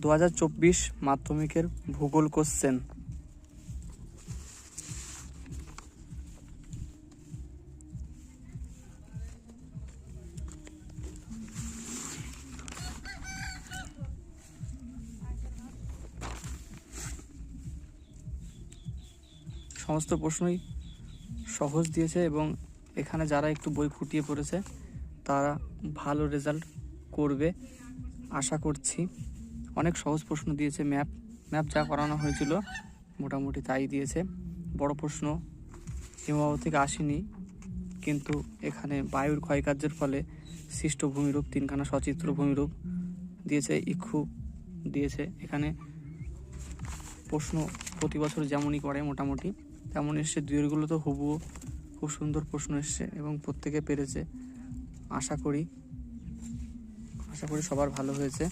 2024 মাধ্যমিকের ভূগোল কোশ্চেন। সমস্ত প্রশ্নই সহজ দিয়েছে এবং এখানে যারা একটু বই খুঁটিয়ে পড়েছে তারা ভালো রেজাল্ট করবে আশা করছি। অনেক সহজ প্রশ্ন দিয়েছে। ম্যাপ যা করানো হয়েছিল মোটামুটি তাই দিয়েছে। বড় প্রশ্ন হিমবাহ থেকে আসেনি, কিন্তু এখানে বায়ুর ক্ষয়কার্যের ফলে সৃষ্ট ভূমিরূপ, তিনখানা সচিত্র ভূমিরূপ দিয়েছে, ইক্ষু দিয়েছে। এখানে প্রশ্ন প্রতি বছর যেমনই করে মোটামুটি তেমন এসছে। দুইয়েরগুলো তো হুবহু খুব সুন্দর প্রশ্ন এসছে এবং প্রত্যেকে পেরেছে। আশা করি সবার ভালো হয়েছে।